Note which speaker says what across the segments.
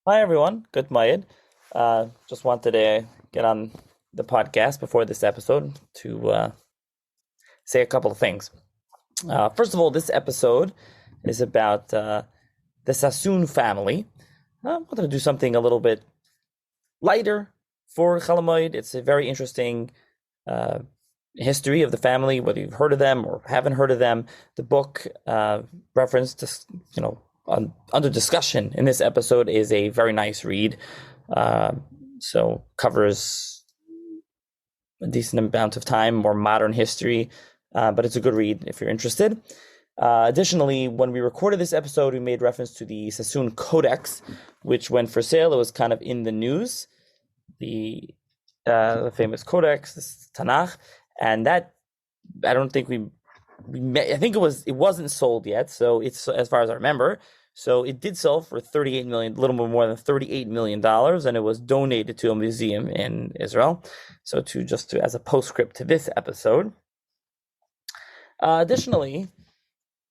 Speaker 1: Hi everyone, good Mayed. Just wanted to get on the podcast before this episode to say a couple of things. First of all, this episode is about the Sassoon family. I wanted to do something a little bit lighter for Chalamoid. It's a very interesting uh, history of the family, whether you've heard of them or haven't heard of them. The book referenced, under discussion in this episode is a very nice read. Uh, so covers a decent amount of time, more modern history, but it's a good read if you're interested. Additionally, when we recorded this episode, we made reference to the Sassoon Codex, which, when for sale, it was kind of in the news. The famous Codex, this Tanakh, and that I don't think I think it wasn't sold yet. So it's, as far as I remember. So it did sell for 38 million, a little bit more than $38 million, and it was donated to a museum in Israel. So as a postscript to this episode. Additionally,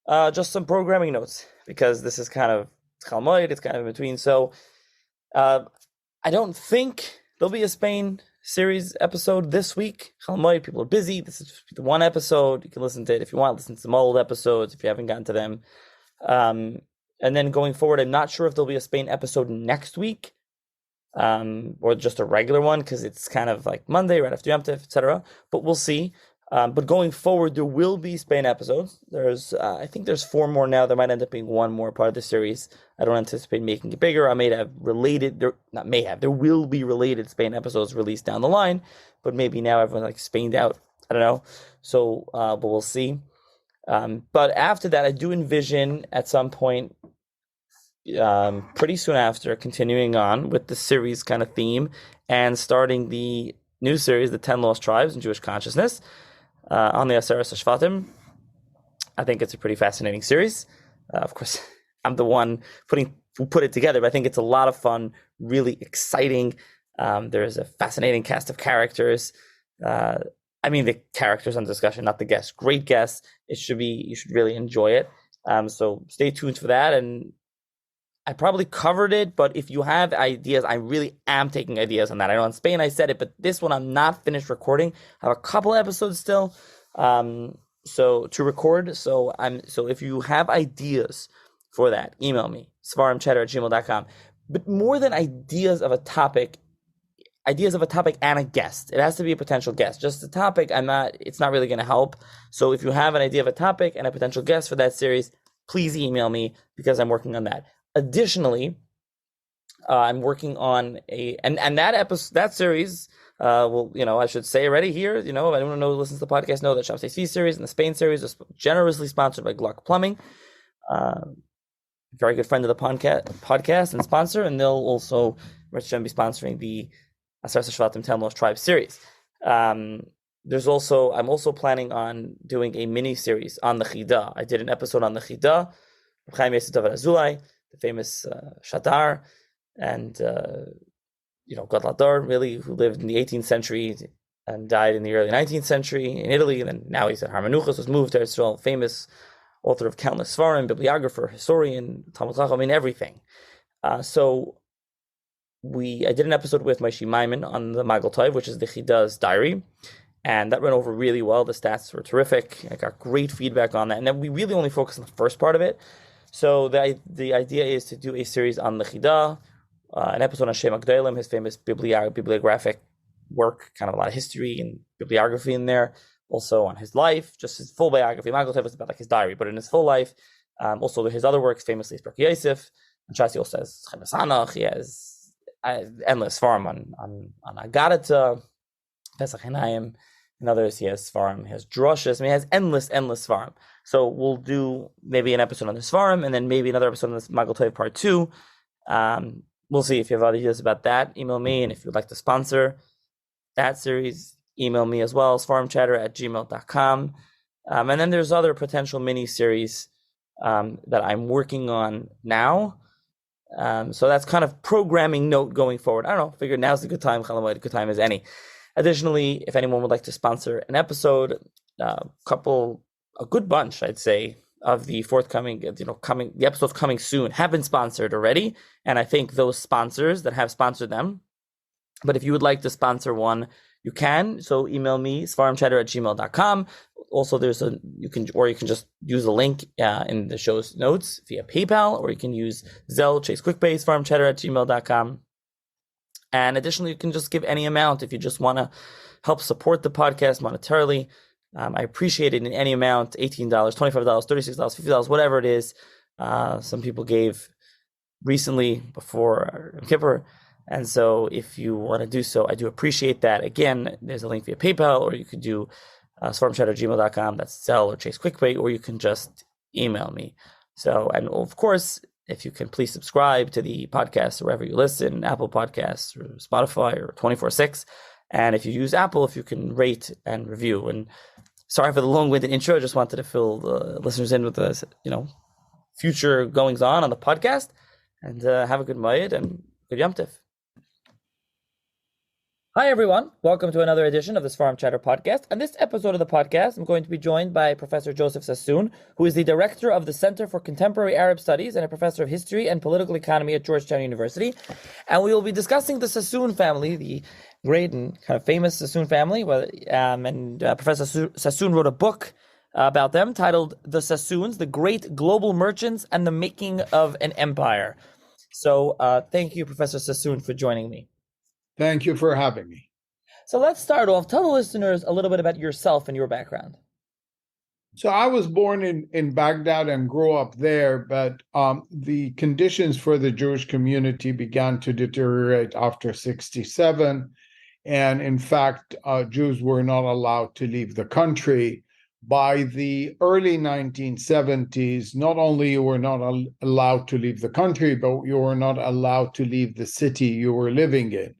Speaker 1: just some programming notes, because this is kind of Chalmoid, it's kind of in between. So I don't think there'll be a Spain series episode this week. Chalmoid, people are busy. This is the one episode. You can listen to it if you want. Listen to some old episodes if you haven't gotten to them. And then going forward, I'm not sure if there'll be a Spain episode next week, or just a regular one, because it's kind of like Monday, right after Yom Tov, etc. But we'll see. But going forward, there will be Spain episodes. I think there's 4 more now. There might end up being 1 more part of the series. I don't anticipate making it bigger. I may have related, there will be related Spain episodes released down the line, but maybe now everyone's like Spained out. I don't know. So, but we'll see. But after that, I do envision at some point, pretty soon after, continuing on with the series kind of theme and starting the new series, The 10 Lost Tribes in Jewish Consciousness, on the Aseres HaShvatim. I think it's a pretty fascinating series. Of course, I'm the one who put it together, but I think it's a lot of fun, really exciting. There's a fascinating cast of characters. The characters on discussion, not the guests. Great guests. You should really enjoy it. So stay tuned for that. And I probably covered it, but if you have ideas, I really am taking ideas on that. I know in Spain I said it, but this one I'm not finished recording. I have a couple episodes still, so to record. So if you have ideas for that, email me, svarimchatter@gmail.com. But more than ideas of a topic and a guest. It has to be a potential guest. Just the topic, it's not really going to help. So if you have an idea of a topic and a potential guest for that series, please email me, because I'm working on that. Additionally, I'm working on that series. I should say already here, anyone who listens to the podcast know that Shabbos AC series and the Spain series is generously sponsored by Glock Plumbing, very good friend of the podcast and sponsor, and they'll also be sponsoring the Aseres HaShvatim 10 Lost Tribes series. I'm also planning on doing a mini series on the Chida. I did an episode on the Chida, Chaim Yosef David Azulai, the famous Shadar, and Gadladar, really, who lived in the 18th century and died in the early 19th century in Italy, and then now he's at Harmanuchas, was moved to Israel, famous author of countless svarim, bibliographer, historian, Talmud Chacham, everything. So I did an episode with Maishi Maimon on the Magal Tov, which is the Chida's diary, and that went over really well. The stats were terrific. I got great feedback on that, and then we really only focused on the first part of it. So the idea is to do a series on the Chida, an episode on Shem Agdalim, his famous bibliographic work, kind of a lot of history and bibliography in there. Also on his life, just his full biography. Magal Tov is about like his diary, but in his full life. Also his other works, famously his Pirkei Yosef. And Shasi also has Chemes Hanach. He has endless farm on Agadata, Pesach Hanayim, and others. He has farm, he has drushes. He has endless farm. So we'll do maybe an episode on this farm, and then maybe another episode on this Magal Tov Part 2. We'll see. If you have ideas about that, email me, and if you'd like to sponsor that series, email me as well, svarimchatter@gmail.com. And then there's other potential mini-series that I'm working on now. So that's kind of programming note going forward. I don't know, figured now's a good time, Chalamoid, a good time as any. Additionally, if anyone would like to sponsor an episode, a good bunch, I'd say, of the forthcoming, the episodes coming soon have been sponsored already, and I thank those sponsors that have sponsored them. But if you would like to sponsor one, you can. So email me, svarmchatter@gmail.com. Also, you can just use the link in the show's notes via PayPal, or you can use Zelle, Chase QuickPay, svarmchatter@gmail.com. And additionally, you can just give any amount if you just want to help support the podcast monetarily. I appreciate it in any amount, $18, $25, $36, $50, whatever it is. Some people gave recently before Yom Kippur. And so if you want to do so, I do appreciate that. Again, there's a link via PayPal, or you could do svarmchatter@gmail.com. That's Zelle or Chase QuickPay, or you can just email me. So, and of course, if you can please subscribe to the podcast wherever you listen, Apple Podcasts or Spotify or 24/6. And if you use Apple, if you can rate and review. And sorry for the long-winded intro. I just wanted to fill the listeners in with the, future goings on the podcast. And have a good Moed and good Yom Tov. Hi, everyone. Welcome to another edition of the Farm Chatter podcast. On this episode of the podcast, I'm going to be joined by Professor Joseph Sassoon, who is the director of the Center for Contemporary Arab Studies and a professor of history and political economy at Georgetown University. And we will be discussing the Sassoon family, the great and kind of famous Sassoon family. Professor Sassoon wrote a book about them titled The Sassoons, the Great Global Merchants and the Making of an Empire. So thank you, Professor Sassoon, for joining me.
Speaker 2: Thank you for having me.
Speaker 1: So let's start off. Tell the listeners a little bit about yourself and your background.
Speaker 2: So I was born in Baghdad and grew up there, but the conditions for the Jewish community began to deteriorate after 1967. And in fact, Jews were not allowed to leave the country. By the early 1970s, not only you were not allowed to leave the country, but you were not allowed to leave the city you were living in.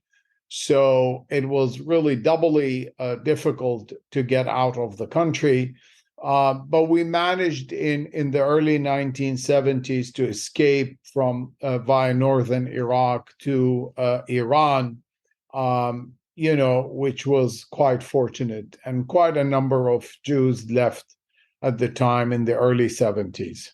Speaker 2: So it was really doubly difficult to get out of the country. But we managed in the early 1970s to escape from via northern Iraq to Iran, which was quite fortunate. And quite a number of Jews left at the time in the early 70s.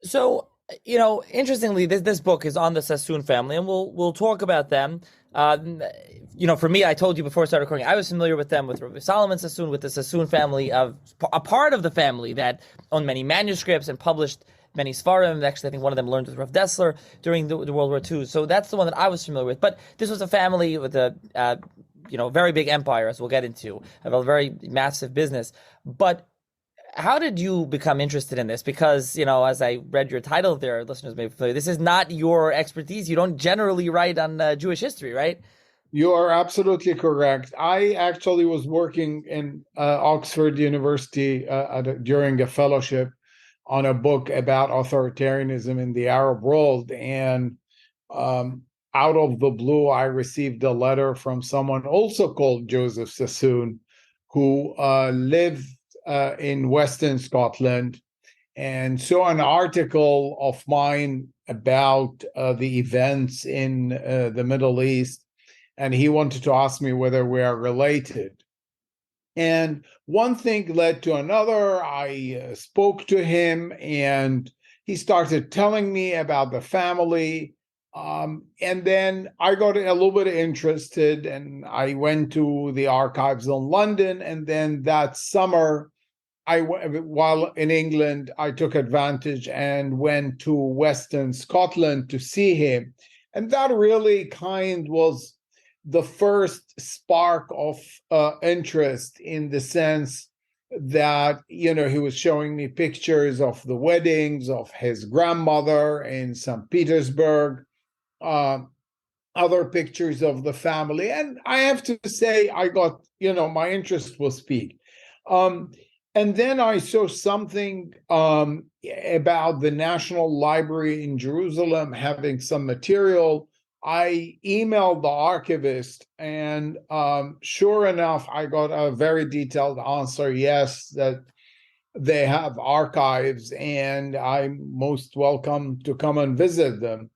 Speaker 1: So, interestingly, this book is on the Sassoon family, and we'll talk about them. For me, I told you before I started recording, I was familiar with them with Rabbi Solomon Sassoon, with the Sassoon family, of a part of the family that owned many manuscripts and published many Svarim. Actually, I think one of them learned with Rav Dessler during the World War II. So that's the one that I was familiar with. But this was a family with a very big empire, as we'll get into, have a very massive business. But how did you become interested in this? Because, as I read your title there, listeners may be familiar, this is not your expertise. You don't generally write on Jewish history, right?
Speaker 2: You are absolutely correct. I actually was working in Oxford University during a fellowship on a book about authoritarianism in the Arab world. And out of the blue, I received a letter from someone also called Joseph Sassoon, who lived in Western Scotland, and saw an article of mine about the events in the Middle East, and he wanted to ask me whether we are related. And one thing led to another. I spoke to him, and he started telling me about the family. And then I got a little bit interested, and I went to the archives in London. And then that summer, while in England, I took advantage and went to Western Scotland to see him. And that really was the first spark of interest, in the sense that, he was showing me pictures of the weddings of his grandmother in St. Petersburg, other pictures of the family. And I have to say, I got, my interest was piqued. And then I saw something about the National Library in Jerusalem having some material. I emailed the archivist, and sure enough, I got a very detailed answer. Yes, that they have archives, and I'm most welcome to come and visit them.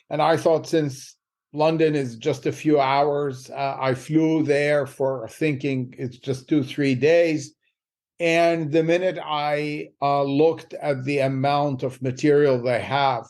Speaker 2: And I thought, since London is just a few hours, I flew there thinking it's just 2-3 days. And the minute I looked at the amount of material they have,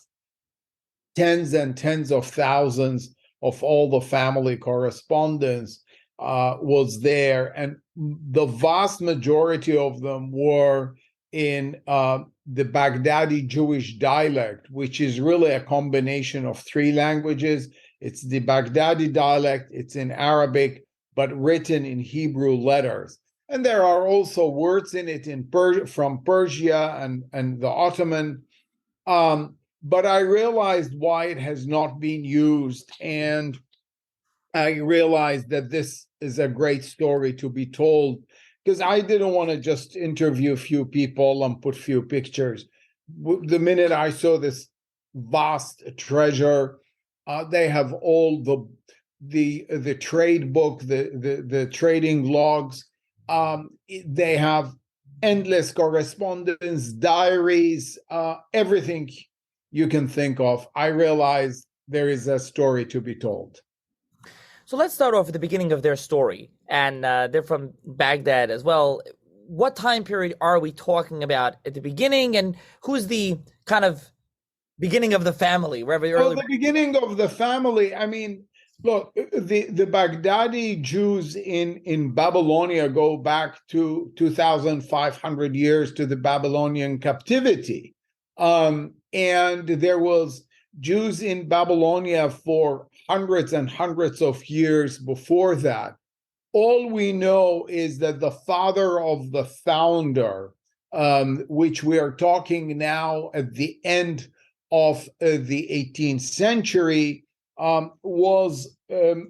Speaker 2: tens and tens of thousands of all the family correspondence was there, and the vast majority of them were in the Baghdadi Jewish dialect, which is really a combination of three languages. It's the Baghdadi dialect, it's in Arabic, but written in Hebrew letters. And there are also words in it from Persia and the Ottoman. But I realized why it has not been used, and I realized that this is a great story to be told, because I didn't want to just interview a few people and put few pictures. The minute I saw this vast treasure, they have all the trade book, the trading logs. They have endless correspondence, diaries, everything you can think of. I realize there is a story to be told.
Speaker 1: So let's start off at the beginning of their story, and they're from Baghdad as well. What time period are we talking about at the beginning, and who's the kind of beginning of the family?
Speaker 2: Well, the beginning of the family, I mean, look, the Baghdadi Jews in Babylonia go back to 2,500 years to the Babylonian captivity. And there was Jews in Babylonia for hundreds and hundreds of years before that. All we know is that the father of the founder, which we are talking now at the end of the 18th century, was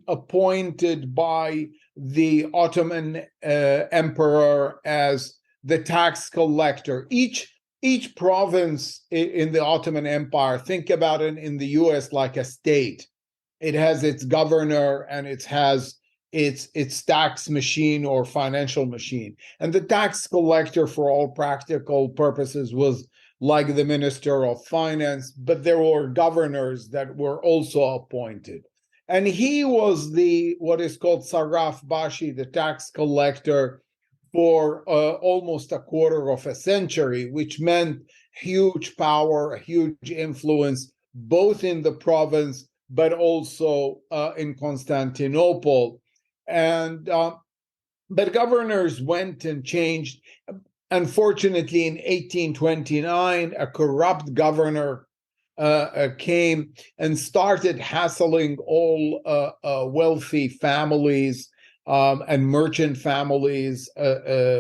Speaker 2: appointed by the Ottoman emperor as the tax collector. Each province in the Ottoman Empire, think about it in the US like a state. It has its governor and it has its tax machine or financial machine. And the tax collector, for all practical purposes, was like the Minister of Finance, but there were governors that were also appointed. And he was what is called Sarraf Bashi, the tax collector, for almost a quarter of a century, which meant huge power, huge influence, both in the province, but also in Constantinople. And but governors went and changed. Unfortunately, in 1829, a corrupt governor came and started hassling all wealthy families and merchant families,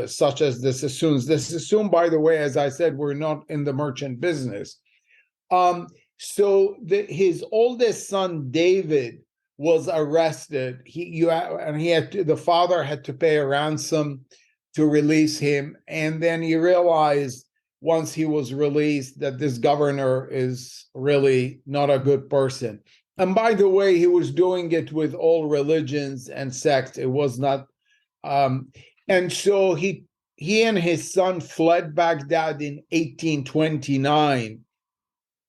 Speaker 2: such as the Sassoons. The Sassoon, by the way, as I said, were not in the merchant business. So his oldest son, David, was arrested. The father had to pay a ransom to release him. And then he realized once he was released that this governor is really not a good person. And by the way, he was doing it with all religions and sects. It was not. And so he and his son fled Baghdad in 1829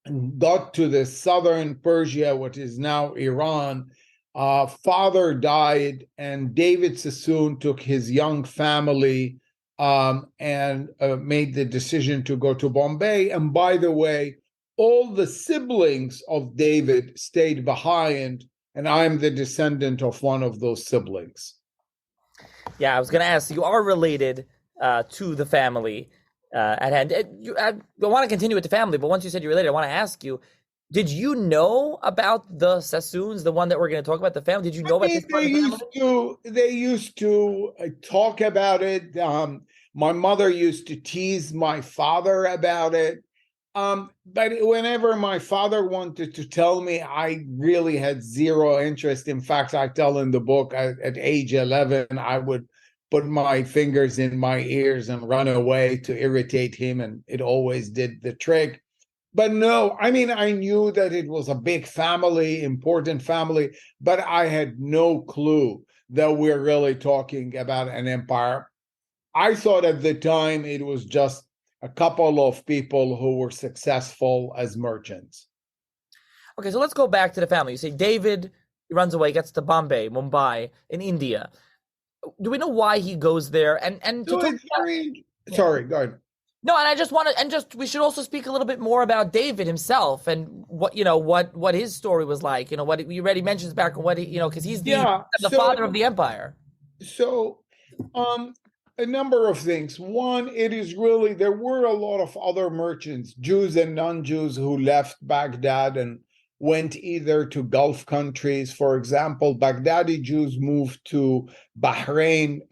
Speaker 2: and got to the southern Persia, what is now Iran. Father died, and David Sassoon took his young family and made the decision to go to Bombay. And by the way, all the siblings of David stayed behind, and I'm the descendant of one of those siblings.
Speaker 1: Yeah, I was going to ask, you are related to the family at hand. I want to continue with the family, but once you said you're related, I want to ask you, did you know about the Sassoons, the one that we're going to talk about, the family? Did you know about this part of the family?
Speaker 2: They used to talk about it. My mother used to tease my father about it. But whenever my father wanted to tell me, I really had zero interest. In fact, I tell in the book at age 11, I would put my fingers in my ears and run away to irritate him, and it always did the trick. But no, I mean, I knew that it was a big family, important family, but I had no clue that we're really talking about an empire. I thought at the time it was just a couple of people who were successful as merchants.
Speaker 1: Okay, so let's go back to the family. You say David runs away, gets to Bombay, Mumbai, in India. Do we know why he goes there? And
Speaker 2: So it's
Speaker 1: Yeah.
Speaker 2: Sorry, go ahead.
Speaker 1: No, and I just want to, and just we should also speak a little bit more about David himself and what what his story was like. What you already mentions back what because he's
Speaker 2: Yeah,
Speaker 1: the father of the empire.
Speaker 2: so um a number of things. One, it is really, there were a lot of other merchants, Jews and non-Jews, who left Baghdad and went either to Gulf countries. For example, Baghdadi Jews moved to Bahrain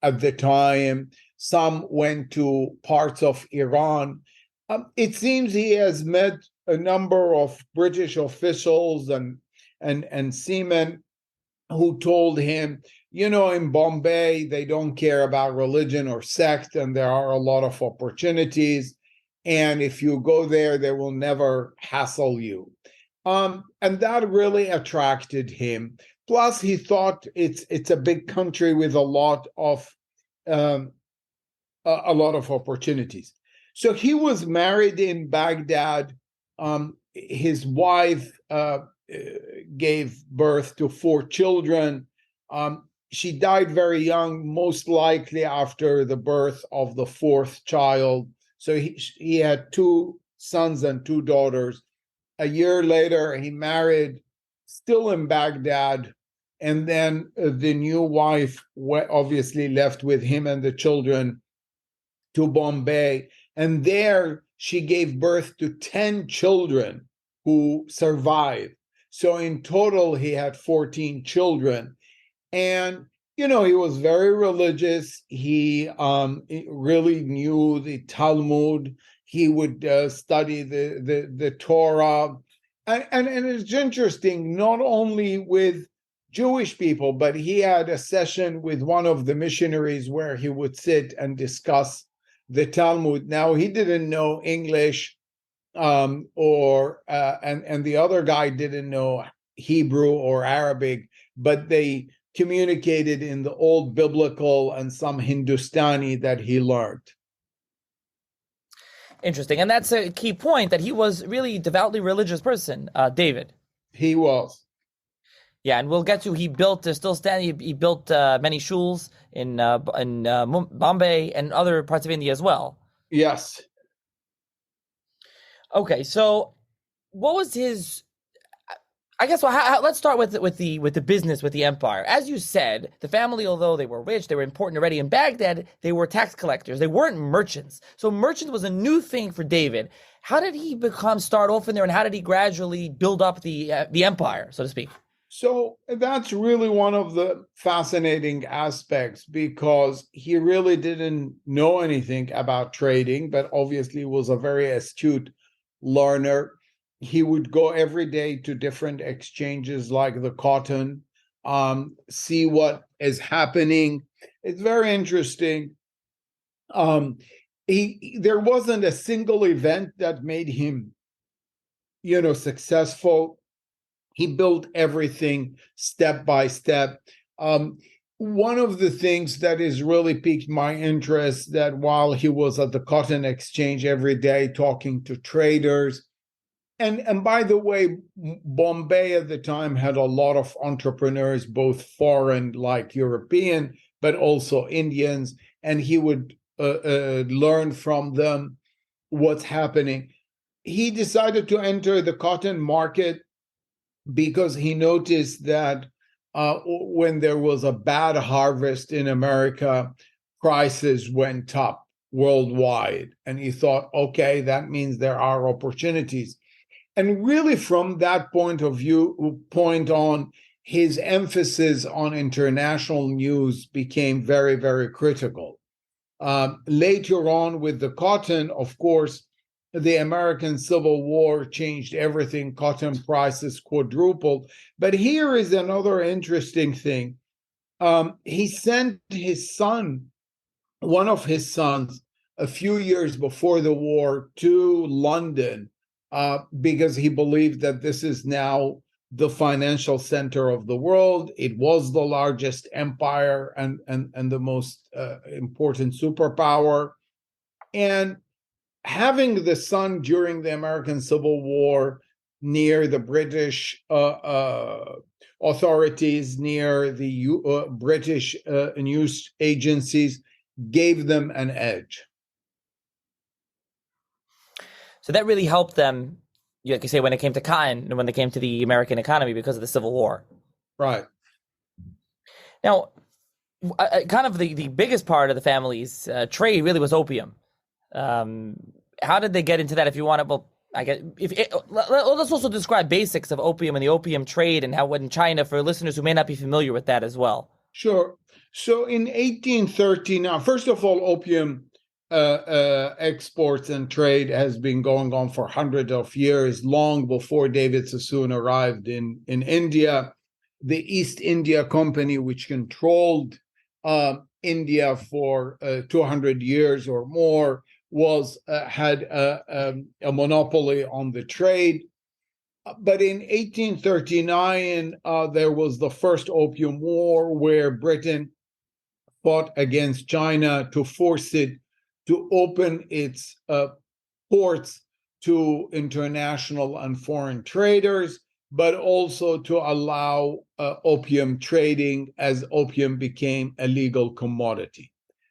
Speaker 2: at the time. Some went to parts of Iran. It seems he has met a number of British officials and seamen who told him, in Bombay, they don't care about religion or sect, and there are a lot of opportunities. And if you go there, they will never hassle you. And that really attracted him. Plus, he thought it's a big country with um, a lot of opportunities. So he was married in Baghdad. His wife gave birth to 4 children. She died very young, most likely after the birth of the 4th child. So he had 2 sons and 2 daughters. A year later, he married, still in Baghdad. And then the new wife obviously left with him and the children to Bombay. And there she gave birth to 10 children who survived. So in total, he had 14 children. And, he was very religious. He really knew the Talmud. He would study the Torah. And it's interesting, not only with Jewish people, but he had a session with one of the missionaries where he would sit and discuss the Talmud. Now, he didn't know English, and the other guy didn't know Hebrew or Arabic, but they communicated in the old biblical and some Hindustani that he learned.
Speaker 1: Interesting, and that's a key point that he was really devoutly religious person, David.
Speaker 2: He was.
Speaker 1: Yeah, and we'll get to he built still standing. He built many shuls in Bombay and other parts of India as well.
Speaker 2: Yes.
Speaker 1: Okay, so what was his? I guess let's start with the business with the empire. As you said, the family, although they were rich, they were important already in Baghdad. They were tax collectors. They weren't merchants. So merchant was a new thing for David. How did he start off in there, and how did he gradually build up the empire, so to speak?
Speaker 2: So that's really one of the fascinating aspects, because he really didn't know anything about trading, but obviously was a very astute learner. He would go every day to different exchanges like the cotton, see what is happening. It's very interesting. There wasn't a single event that made him, successful. He built everything step by step. One of the things that has really piqued my interest, that while he was at the cotton exchange every day talking to traders, and by the way, Bombay at the time had a lot of entrepreneurs, both foreign, like European, but also Indians, and he would learn from them what's happening. He decided to enter the cotton market because he noticed that when there was a bad harvest in America, prices went up worldwide. And he thought, okay, that means there are opportunities. And really, from that point on, his emphasis on international news became very, very critical. Later on, with the cotton, of course, the American Civil War changed everything. Cotton prices quadrupled. But here is another interesting thing. He sent one of his sons, a few years before the war, to London because he believed that this is now the financial center of the world. It was the largest empire and the most important superpower. And having the son during the American Civil War near the British authorities, near the British news agencies, gave them an edge.
Speaker 1: So that really helped them, like you say, when it came to cotton and when they came to the American economy because of the Civil War.
Speaker 2: Right.
Speaker 1: Now, kind of the biggest part of the family's trade really was opium. Um, how did they get into that? If you want to, well, I guess let's also describe basics of opium and the opium trade and how in China for listeners who may not be familiar with that as well.
Speaker 2: Sure. So in 1830, now, first of all, opium exports and trade has been going on for hundreds of years, long before David Sassoon arrived in India. The East India Company, which controlled India for 200 years or more, had a monopoly on the trade. But in 1839, there was the first Opium War, where Britain fought against China to force it to open its ports to international and foreign traders, but also to allow opium trading as opium became a legal commodity.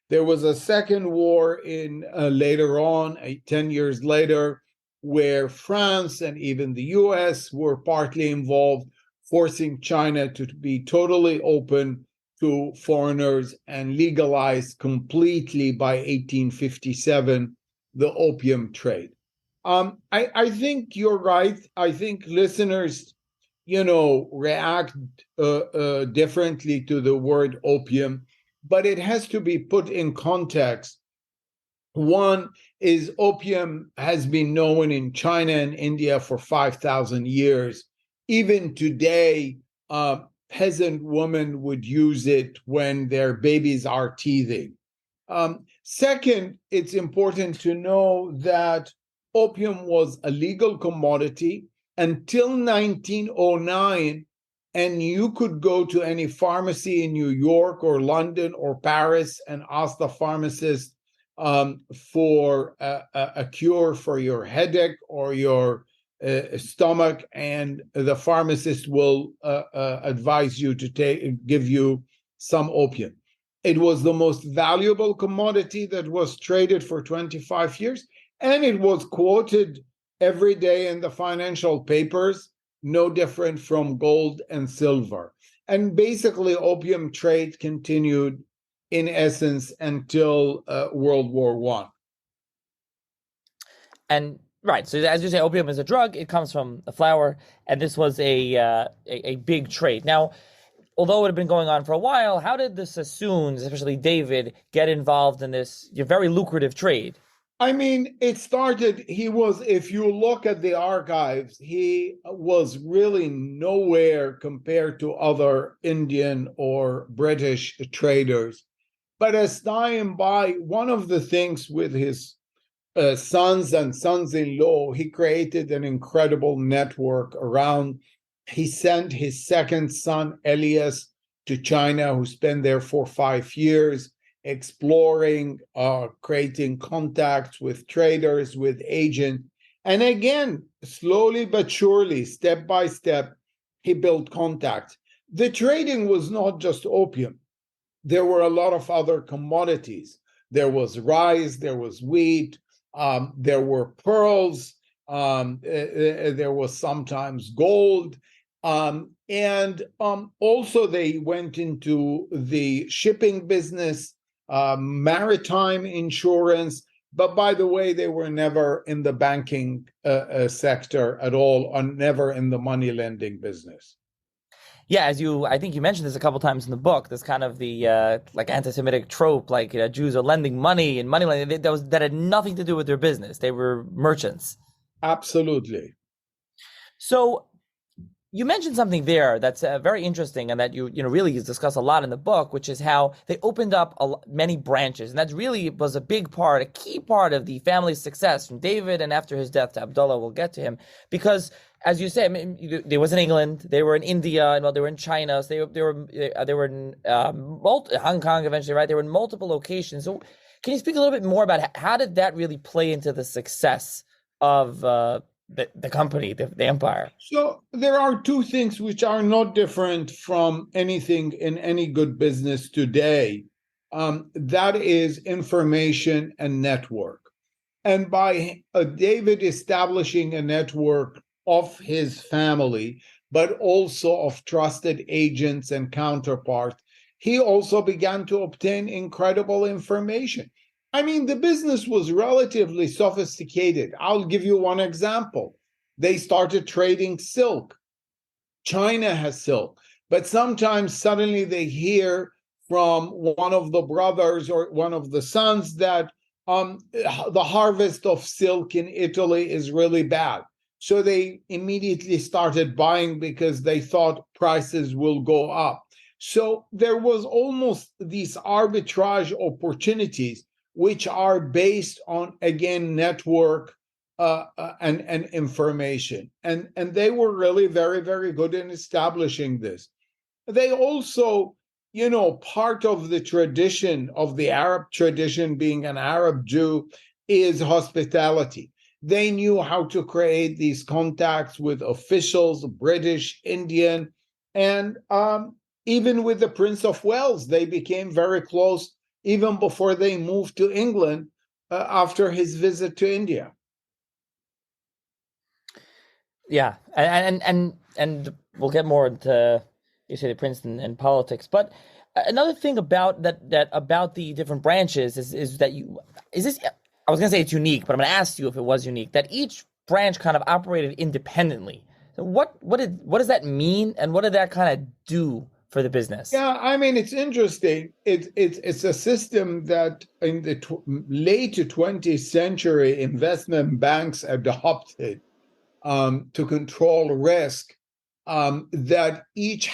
Speaker 2: There was a second war later on, 10 years later, where France and even the US were partly involved, forcing China to be totally open to foreigners and legalized completely by 1857 the opium trade. I think you're right. I think listeners, react differently to the word opium, but it has to be put in context. One is opium has been known in China and India for 5,000 years. Even today, peasant women would use it when their babies are teething. Second, it's important to know that opium was a legal commodity until 1909, and you could go to any pharmacy in New York or London or Paris and ask the pharmacist for a cure for your headache or your stomach, and the pharmacist will advise you to give you some opium. It was the most valuable commodity that was traded for 25 years, and it was quoted every day in the financial papers, no different from gold and silver. And basically, opium trade continued in essence until World War I.
Speaker 1: And right, so as you say, opium is a drug. It comes from the flower, and this was a big trade. Now, although it had been going on for a while, how did the Sassoons, especially David, get involved in this very lucrative trade?
Speaker 2: I mean, it started, if you look at the archives, he was really nowhere compared to other Indian or British traders. But as time by, one of the things with his sons and sons-in-law, he created an incredible network around. He sent his second son, Elias, to China, who spent there for 5 years, exploring, creating contacts with traders, with agents. And again, slowly but surely, step by step, he built contacts. The trading was not just opium. There were a lot of other commodities. There was rice, there was wheat, there were pearls, there was sometimes gold. And also they went into the shipping business, maritime insurance. But by the way, they were never in the banking sector at all, or never in the money lending business.
Speaker 1: Yeah, I think you mentioned this a couple times in the book. This kind of the like anti-Semitic trope, like Jews are lending money and money lending. That had nothing to do with their business. They were merchants.
Speaker 2: Absolutely.
Speaker 1: So you mentioned something there that's very interesting, and that you really discuss a lot in the book, which is how they opened up many branches, and that really was a key part of the family's success from David, and after his death to Abdullah. We'll get to him because, as you say, I mean, they was in England, they were in India, and they were in China, so they were in Hong Kong eventually, right? They were in multiple locations. So, can you speak a little bit more about how did that really play into the success of the company, the empire?
Speaker 2: So there are two things which are not different from anything in any good business today. That is information and network. And by David establishing a network of his family, but also of trusted agents and counterparts, he also began to obtain incredible information. I mean, the business was relatively sophisticated. I'll give you one example. They started trading silk. China has silk, but sometimes suddenly they hear from one of the brothers or one of the sons that the harvest of silk in Italy is really bad. So they immediately started buying because they thought prices will go up. So there was almost these arbitrage opportunities, which are based on, again, network and information. And they were really very, very good in establishing this. They also, part of the tradition of the Arab tradition, being an Arab Jew, is hospitality. They knew how to create these contacts with officials, British, Indian, and even with the Prince of Wales, they became very close even before they moved to England after his visit to India.
Speaker 1: Yeah, and we'll get more into, you say, the prince and politics. But another thing about that about the different branches is that I was gonna say it's unique, but I'm gonna ask you if it was unique, that each branch kind of operated independently. So what does that mean, and what did that kind of do for the business?
Speaker 2: Yeah, I mean, it's interesting. It's a system that in the late 20th century, investment banks adopted to control risk. That each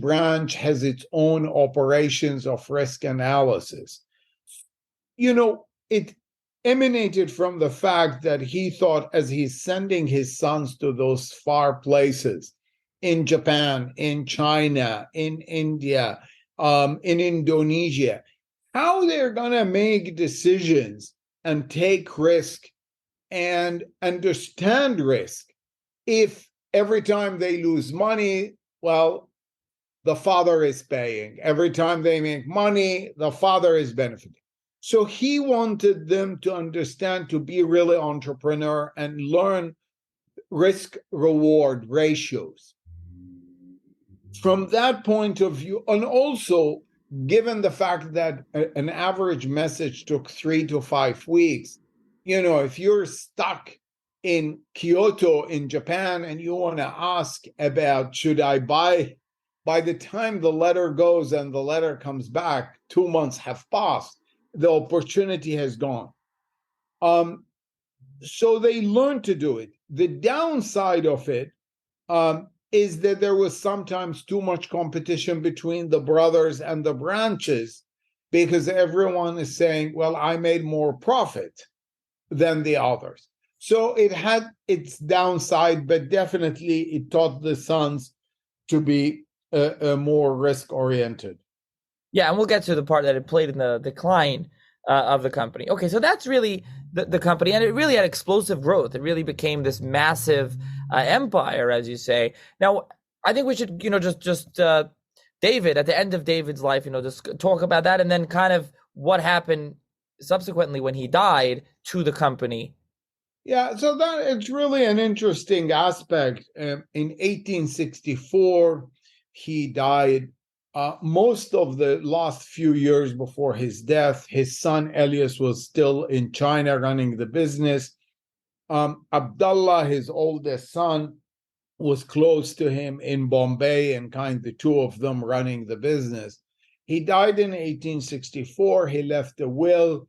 Speaker 2: branch has its own operations of risk analysis. It emanated from the fact that he thought, as he's sending his sons to those far places in Japan, in China, in India, in Indonesia, how they're going to make decisions and take risk and understand risk if every time they lose money, well, the father is paying. Every time they make money, the father is benefiting. So he wanted them to understand, to be really entrepreneur and learn risk reward ratios. From that point of view, and also given the fact that an average message took 3 to 5 weeks, if you're stuck in Kyoto in Japan and you want to ask about, should I buy, by the time the letter goes and the letter comes back, 2 months have passed, the opportunity has gone. So they learned to do it. The downside of it is that there was sometimes too much competition between the brothers and the branches, because everyone is saying, well, I made more profit than the others. So it had its downside, but definitely it taught the sons to be more risk-oriented.
Speaker 1: Yeah, and we'll get to the part that it played in the decline of the company. Okay, so that's really the company, and it really had explosive growth. It really became this massive empire, as you say. Now, I think we should, just David, at the end of David's life, just talk about that, and then kind of what happened subsequently when he died to the company.
Speaker 2: Yeah, so that it's really an interesting aspect. In 1864, he died. Most of the last few years before his death, his son Elias was still in China running the business. Abdallah, his oldest son, was close to him in Bombay, and the two of them running the business. He died in 1864. He left a will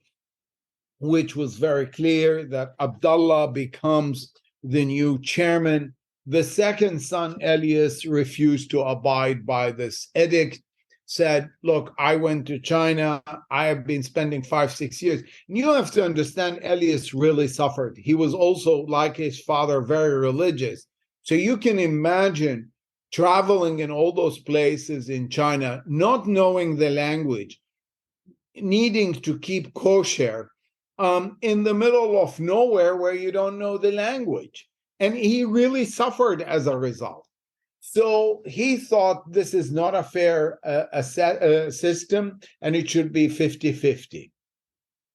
Speaker 2: which was very clear that Abdallah becomes the new chairman. The second son, Elias, refused to abide by this edict, said, look, I went to China. I have been spending 5-6 years. And you have to understand, Elias really suffered. He was also, like his father, very religious. So you can imagine traveling in all those places in China, not knowing the language, needing to keep kosher, in the middle of nowhere where you don't know the language. And he really suffered as a result. So he thought this is not a fair system, and it should be 50-50.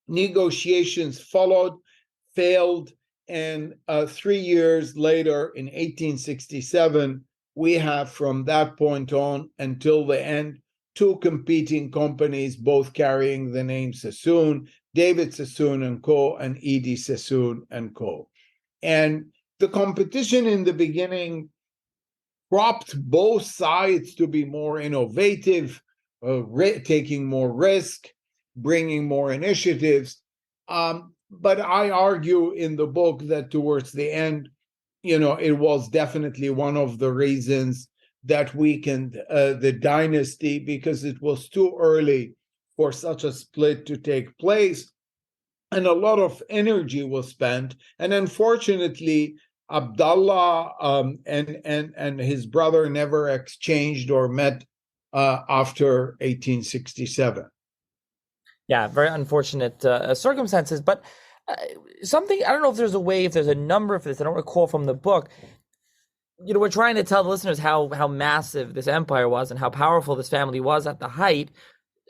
Speaker 2: Negotiations followed, failed, and 3 years later, in 1867, we have from that point on until the end, two competing companies, both carrying the name Sassoon, David Sassoon and Co., and E.D. Sassoon and Co. And the competition in the beginning propped both sides to be more innovative, taking more risk, bringing more initiatives. But I argue in the book that towards the end, it was definitely one of the reasons that weakened the dynasty, because it was too early for such a split to take place. And a lot of energy was spent. And unfortunately, Abdallah and his brother never exchanged or met after 1867.
Speaker 1: Yeah, very unfortunate circumstances. But something, I don't know if there's a way, if there's a number for this, I don't recall from the book. We're trying to tell the listeners how massive this empire was and how powerful this family was at the height.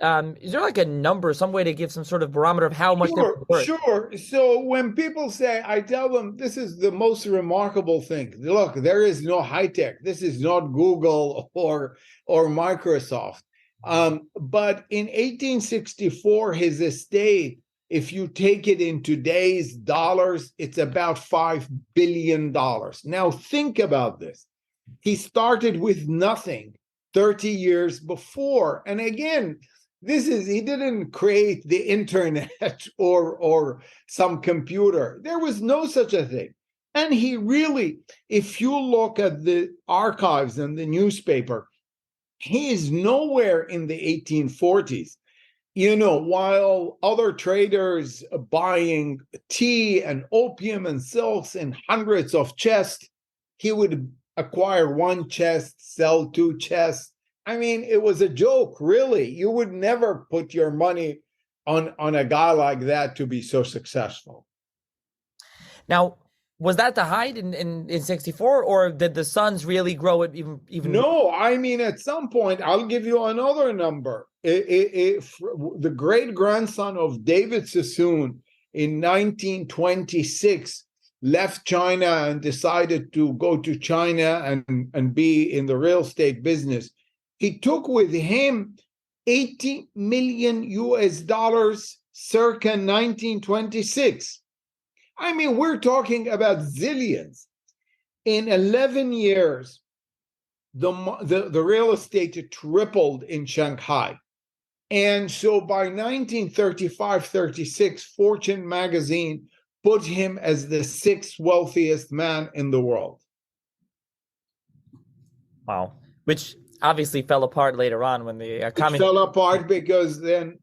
Speaker 1: Is there like a number, some way to give some sort of barometer of how much they're worth?
Speaker 2: Sure. So when people say, I tell them this is the most remarkable thing. Look, there is no high tech. This is not Google or Microsoft. But in 1864, his estate, if you take it in today's dollars, it's about $5 billion. Now think about this. He started with nothing 30 years before. And again, he didn't create the internet or some computer. There was no such a thing. And he really, if you look at the archives and the newspaper, he is nowhere in the 1840s. While other traders buying tea and opium and silks in hundreds of chests, he would acquire one chest, sell two chests. I mean, it was a joke, really. You would never put your money on a guy like that to be so successful.
Speaker 1: Now, was that the height in 64, or did the sons really grow it even?
Speaker 2: No, I mean, at some point, I'll give you another number. The great-grandson of David Sassoon in 1926 left China and decided to go to China and be in the real estate business. He took with him 80 million US dollars circa 1926. I mean, we're talking about zillions. In 11 years, the real estate tripled in Shanghai. And so by 1935-36, Fortune magazine put him as the sixth wealthiest man in the world.
Speaker 1: Wow. Which obviously fell apart later on when the
Speaker 2: It fell apart because then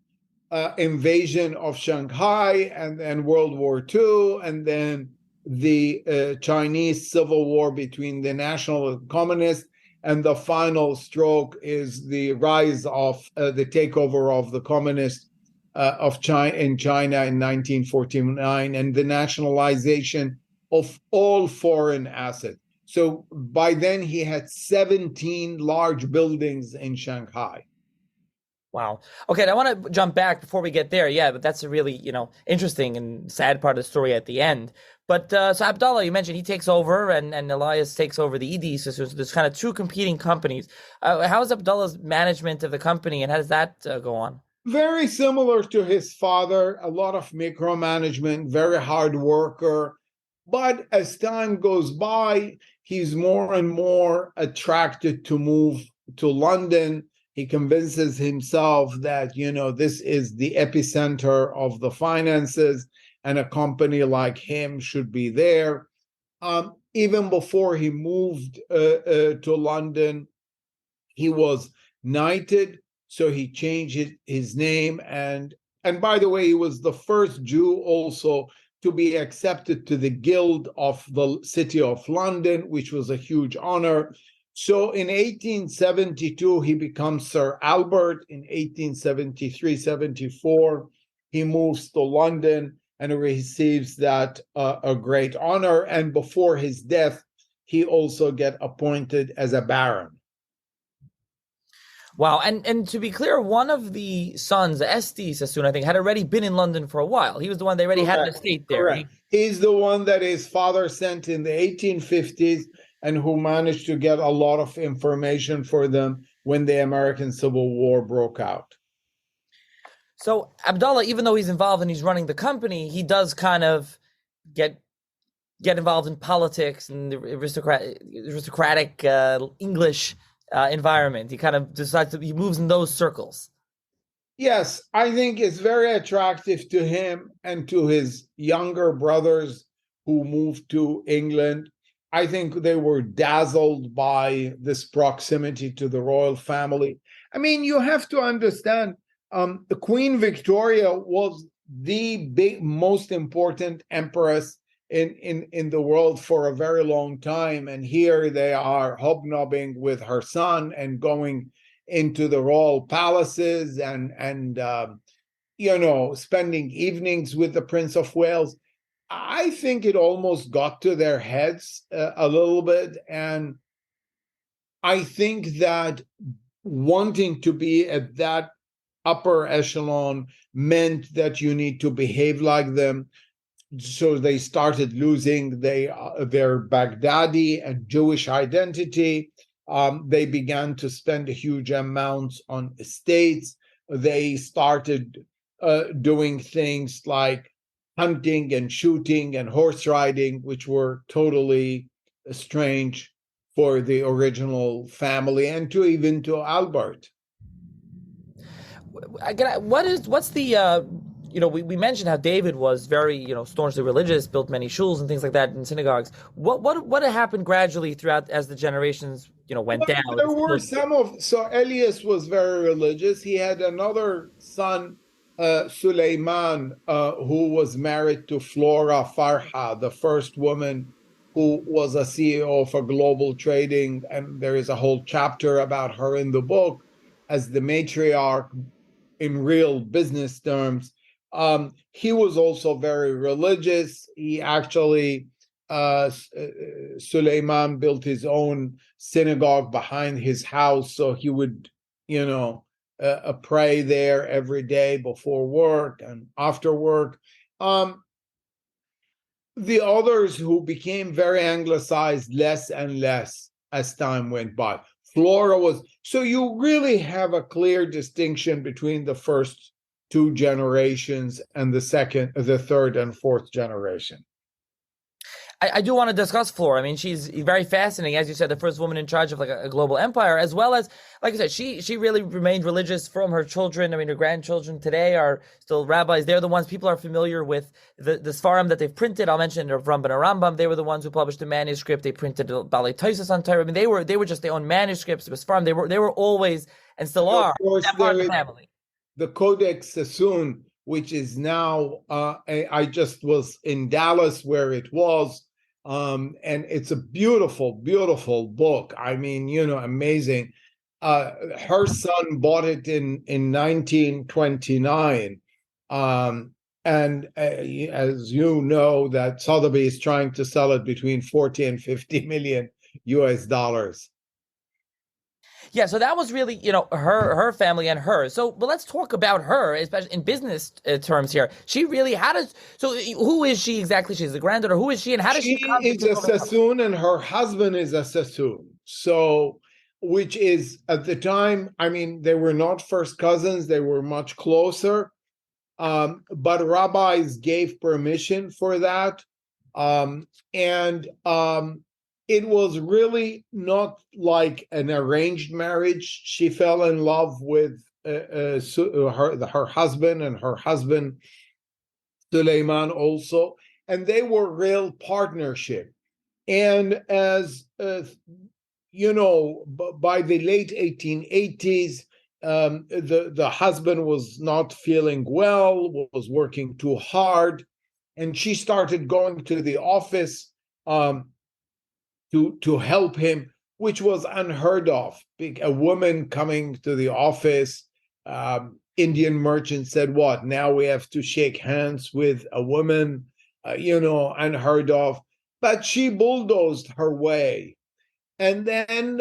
Speaker 2: invasion of Shanghai, and then World War II, and then the Chinese Civil War between the National and Communists, and the final stroke is the rise of the takeover of the communists of China in 1949, and the nationalization of all foreign assets. So by then he had 17 large buildings in Shanghai.
Speaker 1: Wow. Okay, I want to jump back before we get there. Yeah, but that's a really, interesting and sad part of the story at the end. But so Abdallah, you mentioned he takes over and Elias takes over the ED. So there's kind of two competing companies. How is Abdullah's management of the company, and how does that go on?
Speaker 2: Very similar to his father, a lot of micromanagement, very hard worker. But as time goes by, he's more and more attracted to move to London. He convinces himself that, this is the epicenter of the finances, and a company like him should be there. Even before he moved to London, he was knighted, so he changed his name. And by the way, he was the first Jew also to be accepted to the Guild of the City of London, which was a huge honor. So in 1872, he becomes Sir Albert. In 1873-74, he moves to London and receives that a great honor. And before his death, he also gets appointed as a baron.
Speaker 1: Wow. And to be clear, one of the sons, Esti Sassoon, I think, had already been in London for a while. He was the one they already had an
Speaker 2: Correct.
Speaker 1: estate there.
Speaker 2: Correct. He's the one that his father sent in the 1850s and who managed to get a lot of information for them when the American Civil War broke out.
Speaker 1: So Abdallah, even though he's involved and he's running the company, he does kind of get involved in politics and the aristocratic English environment. He kind of decides he moves in those circles.
Speaker 2: Yes, I think it's very attractive to him and to his younger brothers who moved to England. I think they were dazzled by this proximity to the royal family. I mean, you have to understand, the Queen Victoria was the most important empress in the world for a very long time, and here they are hobnobbing with her son and going into the royal palaces and spending evenings with the Prince of Wales. I think it almost got to their heads a little bit, and I think that wanting to be at that upper echelon meant that you need to behave like them. So they started losing their Baghdadi and Jewish identity. They began to spend huge amounts on estates. They started doing things like hunting and shooting and horse riding, which were totally strange for the original family and even to Albert.
Speaker 1: What's the we mentioned how David was very staunchly religious, built many shuls and things like that in synagogues. What happened gradually throughout as the generations went down?
Speaker 2: There were so Elias was very religious. He had another son, Suleiman, who was married to Flora Farha, the first woman who was a CEO of a global trading, and there is a whole chapter about her in the book as the matriarch in real business terms. He was also very religious. He actually, Suleiman built his own synagogue behind his house, so he would, pray there every day before work and after work. The others who became very anglicized less and less as time went by. Flora was, so you really have a clear distinction between the first two generations and the third and fourth generation.
Speaker 1: I do want to discuss Flora. I mean, she's very fascinating. As you said, the first woman in charge of like a global empire, as well as, like I said, she really remained religious from her children. I mean, her grandchildren today are still rabbis. They're the ones people are familiar with the Sfarim that they've printed. I'll mention Rav Rambam and Rambam. They were the ones who published the manuscript. They printed Balei Tosas on Torah. I mean, they were just their own manuscripts. It was Sfarim. They were always and still are that part of the family.
Speaker 2: The Codex Sassoon, which is now, I just was in Dallas where it was, and it's a beautiful, beautiful book. I mean, amazing. Her son bought it in 1929. And as you know, that Sotheby is trying to sell it between 40 and 50 million US dollars.
Speaker 1: Yeah, so that was really, her family and her. So, but let's talk about her, especially in business terms here. She really who is she exactly? She's the granddaughter. Who is she and how does she
Speaker 2: is a Sassoon and her husband is a Sassoon. So, which is at the time, I mean, they were not first cousins. They were much closer. But rabbis gave permission for that. It was really not like an arranged marriage. She fell in love with her husband and her husband, Suleiman, also. And they were real partnership. And as, by the late 1880s, the husband was not feeling well, was working too hard. And she started going to the office to help him, which was unheard of. A woman coming to the office, Indian merchant said, what, now we have to shake hands with a woman, unheard of. But she bulldozed her way. And then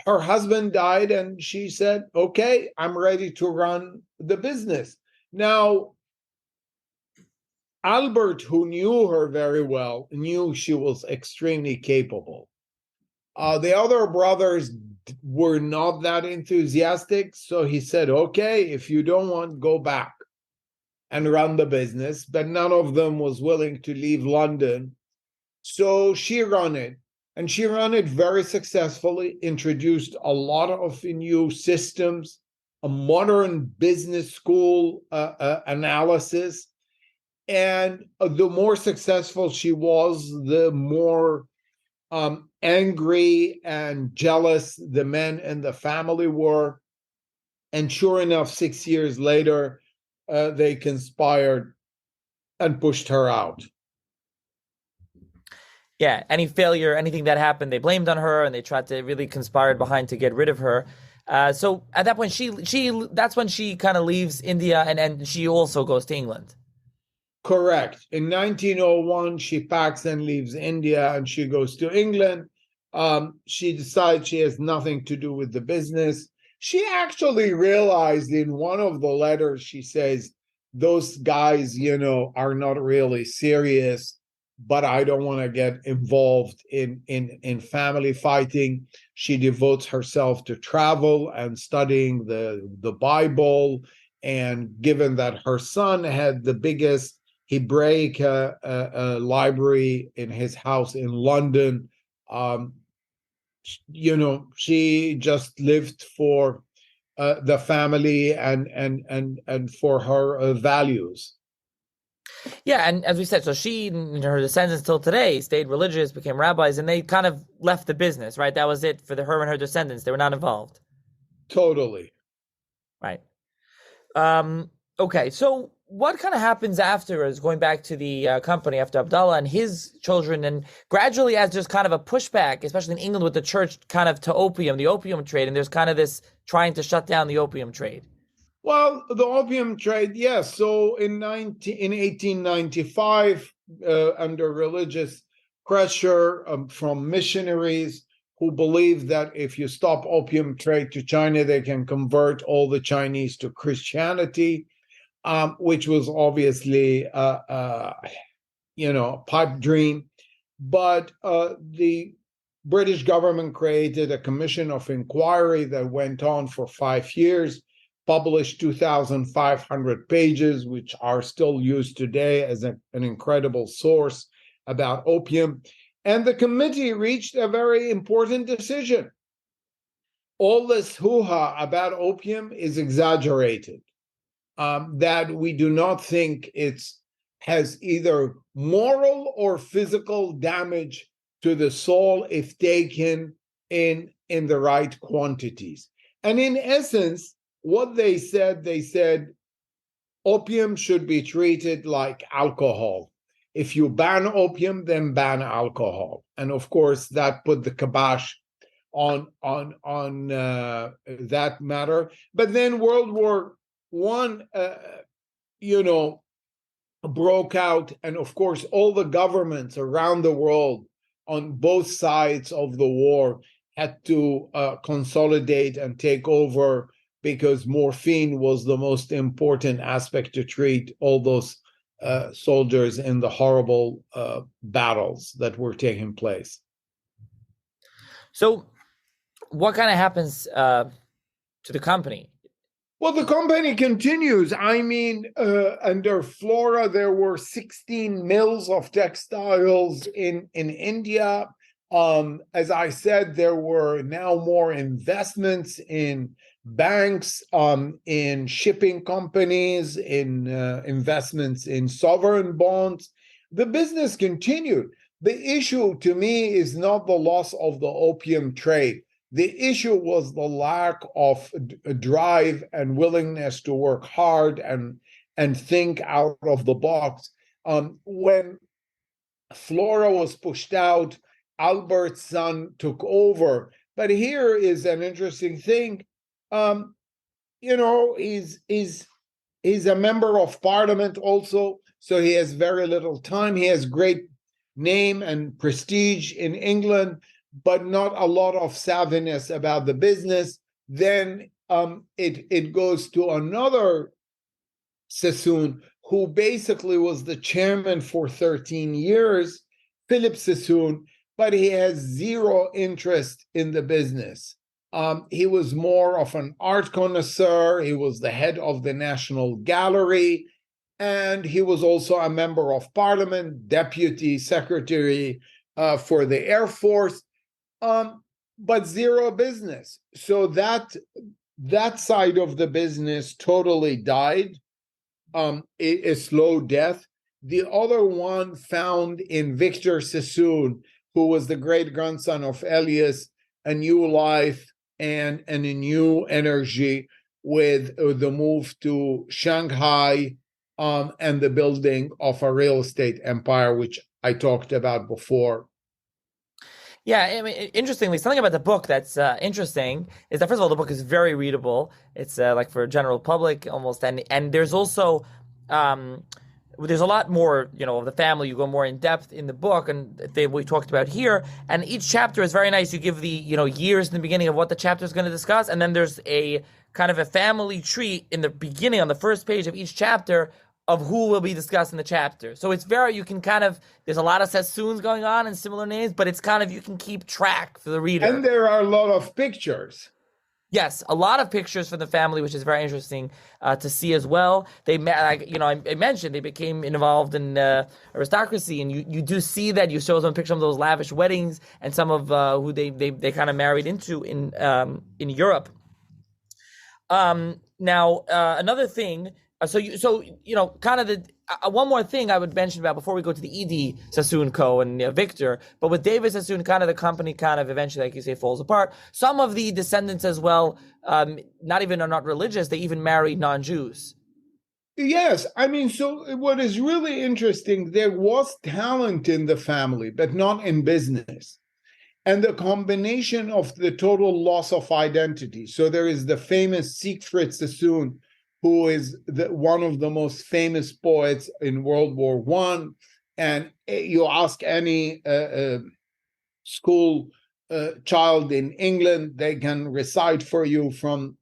Speaker 2: her husband died, and she said, okay, I'm ready to run the business. Now, Albert, who knew her very well, knew she was extremely capable. The other brothers were not that enthusiastic, so he said, okay, if you don't want, go back and run the business. But none of them was willing to leave London. So she ran it, and she ran it very successfully, introduced a lot of new systems, a modern business school analysis. And the more successful she was, the more angry and jealous the men in the family were. And sure enough, 6 years later, they conspired and pushed her out.
Speaker 1: Yeah, any failure, anything that happened, they blamed on her, and they tried to really conspire behind to get rid of her. So at that point, that's when she kind of leaves India, and she also goes to England.
Speaker 2: Correct. In 1901, she packs and leaves India, and she goes to England. She decides she has nothing to do with the business. She actually realized in one of the letters, she says, those guys, are not really serious, but I don't want to get involved in family fighting. She devotes herself to travel and studying the Bible. And given that her son had the biggest Hebraic library in his house in London, she just lived for the family and for her values.
Speaker 1: Yeah, and as we said, so she and her descendants till today stayed religious, became rabbis, and they kind of left the business, right? That was it for her and her descendants. They were not involved.
Speaker 2: Totally.
Speaker 1: Right. Okay, so what kind of happens after is going back to the company after Abdallah and his children, and gradually as there's kind of a pushback, especially in England with the church kind of to opium, the opium trade, and there's kind of this trying to shut down the opium trade.
Speaker 2: Well, the opium trade, yes. So in 1895, under religious pressure from missionaries who believed that if you stop opium trade to China, they can convert all the Chinese to Christianity, which was obviously a pipe dream. But the British government created a commission of inquiry that went on for 5 years, published 2,500 pages, which are still used today as an incredible source about opium. And the committee reached a very important decision. All this hoo-ha about opium is exaggerated, that we do not think it has either moral or physical damage to the soul if taken in the right quantities. And in essence, what they said opium should be treated like alcohol. If you ban opium, then ban alcohol. And of course, that put the kibosh on that matter. But then World War One, broke out, and of course, all the governments around the world on both sides of the war had to consolidate and take over, because morphine was the most important aspect to treat all those soldiers in the horrible battles that were taking place.
Speaker 1: So, what kind of happens to the company?
Speaker 2: Well, the company continues. I mean, under Flora, there were 16 mills of textiles in India. As I said, there were now more investments in banks, in shipping companies, in investments in sovereign bonds. The business continued. The issue to me is not the loss of the opium trade. The issue was the lack of drive and willingness to work hard and think out of the box. When Flora was pushed out, Albert's son took over. But here is an interesting thing. He's a member of parliament also, so he has very little time. He has great name and prestige in England, but not a lot of savviness about the business. Then it goes to another Sassoon, who basically was the chairman for 13 years, Philip Sassoon, but he has zero interest in the business. He was more of an art connoisseur. He was the head of the National Gallery, and he was also a member of parliament, deputy secretary for the Air Force, but zero business. So that side of the business totally died, a slow death. The other one found in Victor Sassoon, who was the great grandson of Elias, a new life and a new energy with the move to Shanghai, and the building of a real estate empire, which I talked about before.
Speaker 1: Yeah, I mean, interestingly, something about the book that's interesting is that first of all, the book is very readable. It's like for general public almost, and um, there's a lot more, of the family. You go more in depth in the book, and we talked about here. And each chapter is very nice. You give the years in the beginning of what the chapter is going to discuss, and then there's a kind of a family tree in the beginning on the first page of each chapter of who will be discussed in the chapter. So it's you can kind of, there's a lot of Sassoons going on and similar names, but it's kind of, you can keep track for the reader.
Speaker 2: And there are a lot of pictures.
Speaker 1: Yes, a lot of pictures from the family, which is very interesting to see as well. I mentioned they became involved in aristocracy, and you do see that. You show some pictures of those lavish weddings and some of who they kind of married into in Europe. Now, another thing. Kind of the one more thing I would mention about before we go to the Edie Sassoon Co. and Victor, but with David Sassoon, kind of the company kind of eventually, like you say, falls apart. Some of the descendants as well, are not religious. They even married non-Jews.
Speaker 2: Yes, I mean, so what is really interesting, there was talent in the family, but not in business. And the combination of the total loss of identity. So there is the famous Siegfried Sassoon, who is one of the most famous poets in World War I. And you ask any school child in England, they can recite for you from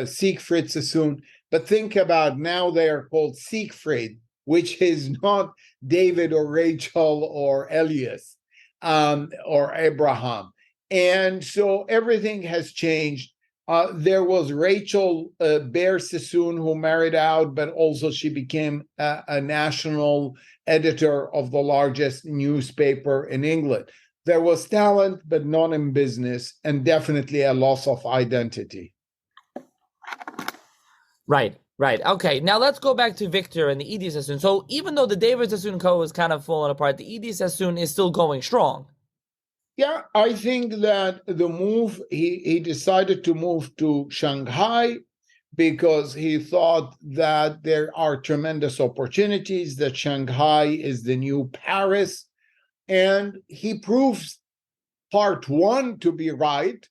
Speaker 2: Siegfried Sassoon. But think about now they are called Siegfried, which is not David or Rachel or Elias or Abraham. And so everything has changed. There was Rachel Bear Sassoon, who married out, but also she became a national editor of the largest newspaper in England. There was talent, but not in business, and definitely a loss of identity.
Speaker 1: Right. Okay, now let's go back to Victor and the Edie Sassoon. So even though the David Sassoon Co. is kind of falling apart, the Edie Sassoon is still going strong.
Speaker 2: Yeah, I think that the move, he decided to move to Shanghai because he thought that there are tremendous opportunities, that Shanghai is the new Paris. And he proves part one to be right,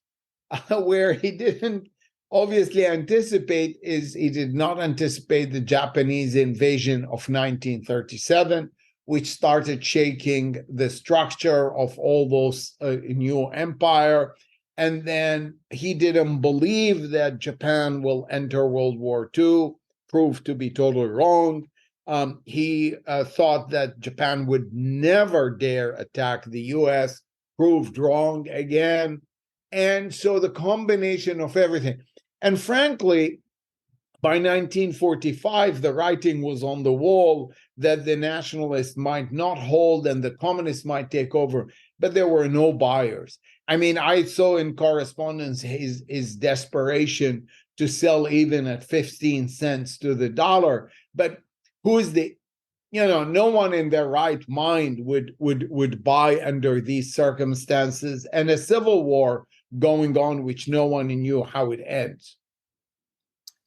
Speaker 2: where he didn't obviously anticipate is he did not anticipate the Japanese invasion of 1937, which started shaking the structure of all those new empire. And then he didn't believe that Japan will enter World War II, proved to be totally wrong. He thought that Japan would never dare attack the US, proved wrong again. And so the combination of everything. And frankly, by 1945, the writing was on the wall that the nationalists might not hold and the communists might take over, but there were no buyers. I mean, I saw in correspondence his desperation to sell even at 15 cents to the dollar. But who is no one in their right mind would buy under these circumstances, and a civil war going on, which no one knew how it ends.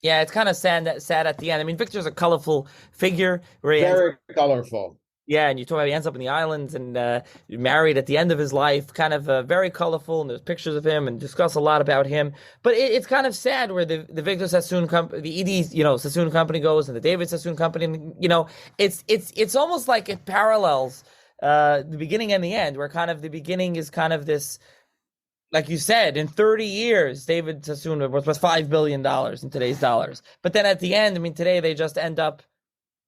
Speaker 1: Yeah, it's kind of sad at the end. I mean, Victor's a colorful figure.
Speaker 2: Very colorful.
Speaker 1: Yeah, and you talk about he ends up in the islands and married at the end of his life, kind of very colorful, and there's pictures of him and discuss a lot about him. But it's kind of sad where the Victor Sassoon company, the Edie, Sassoon company goes, and the David Sassoon company, it's almost like it parallels the beginning and the end, where kind of the beginning is kind of this like you said, in 30 years, David Sassoon was $5 billion in today's dollars. But then at the end, I mean, today they just end up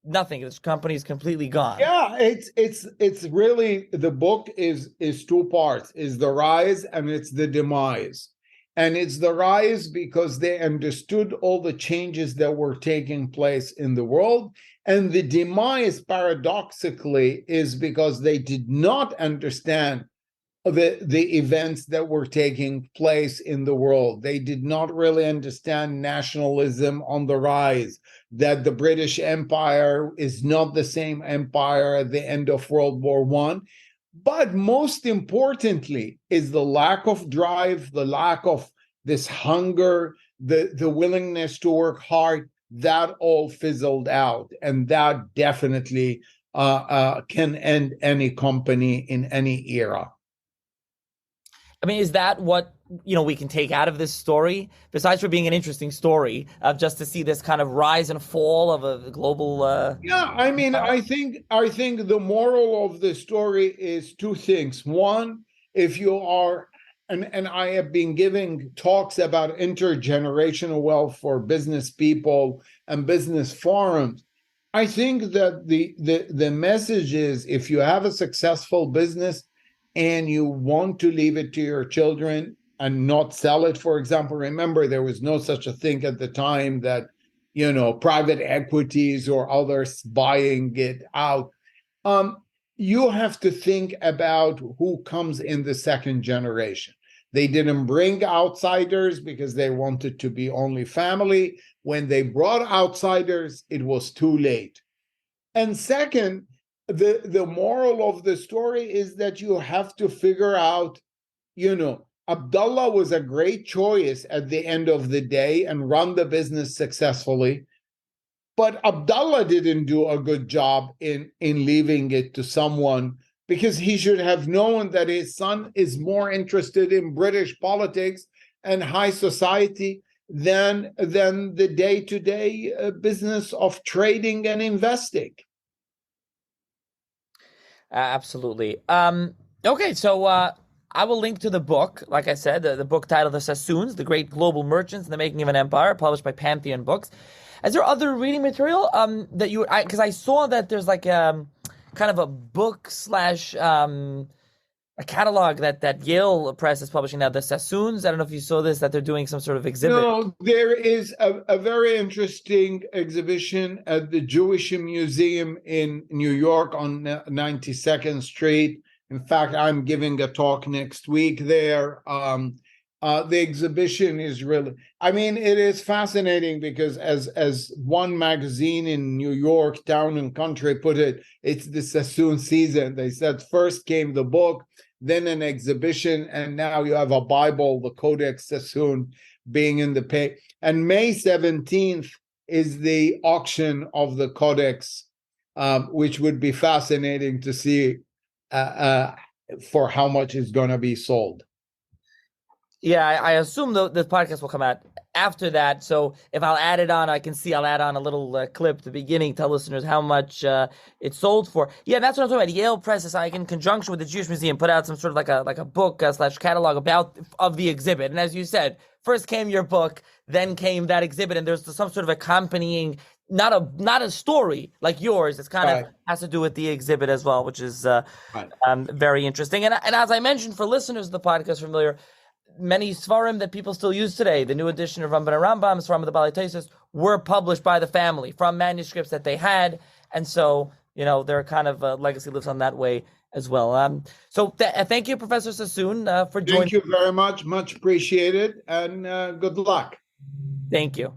Speaker 1: nothing. This company is completely gone.
Speaker 2: Yeah, it's really, the book is two parts, is the rise and it's the demise. And it's the rise because they understood all the changes that were taking place in the world. And the demise, paradoxically, is because they did not understand the events that were taking place in the world. They did not really understand nationalism on the rise, that the British Empire is not the same empire at the end of World War One. But most importantly is the lack of drive, the lack of this hunger, the willingness to work hard. That all fizzled out, and that definitely can end any company in any era.
Speaker 1: I mean, is that what, we can take out of this story, besides for being an interesting story, of just to see this kind of rise and fall of a global
Speaker 2: Yeah, I mean, I think the moral of the story is two things. One, if you are, and I have been giving talks about intergenerational wealth for business people and business forums. I think that the message is, if you have a successful business and you want to leave it to your children and not sell it, for example, remember there was no such a thing at the time that, private equities or others buying it out. You have to think about who comes in the second generation. They didn't bring outsiders because they wanted to be only family. When they brought outsiders, it was too late. And second, the moral of the story is that you have to figure out, Abdallah was a great choice at the end of the day and run the business successfully. But Abdallah didn't do a good job in leaving it to someone, because he should have known that his son is more interested in British politics and high society than the day-to-day business of trading and investing.
Speaker 1: Absolutely. Okay, so I will link to the book. Like I said, the book titled "The Sassoons: The Great Global Merchants and the Making of an Empire," published by Pantheon Books. Is there other reading material that you? Because I saw that there's like kind of a book slash a catalog that Yale Press is publishing now, the Sassoons. I don't know if you saw this, that they're doing some sort of exhibit.
Speaker 2: No, there is a very interesting exhibition at the Jewish Museum in New York on 92nd Street. In fact, I'm giving a talk next week there. The exhibition is really, I mean, it is fascinating because as one magazine in New York, Town and Country, put it, it's the Sassoon season. They said first came the book, then an exhibition, and now you have a Bible, the Codex Sassoon, being in the pay. And May 17th is the auction of the Codex, which would be fascinating to see for how much is going to be sold.
Speaker 1: Yeah, I assume the podcast will come out after that. So if I'll add it on, I'll add on a little clip at the beginning, tell listeners how much it sold for. Yeah, that's what I'm talking about. Yale Press is, like, in conjunction with the Jewish Museum, put out some sort of like a book slash catalog of the exhibit. And as you said, first came your book, then came that exhibit, and there's some sort of accompanying, not a story like yours. It's kind of has to do with the exhibit as well, which is very interesting. And as I mentioned, for listeners of the podcast familiar, many Svarim that people still use today, the new edition of Rambam and Rambam, Svarim of the Baalei Tosfos, were published by the family from manuscripts that they had. And so, their kind of legacy lives on that way as well. So thank you, Professor Sassoon, for joining.
Speaker 2: Thank you very much. Much appreciated. And good luck.
Speaker 1: Thank you.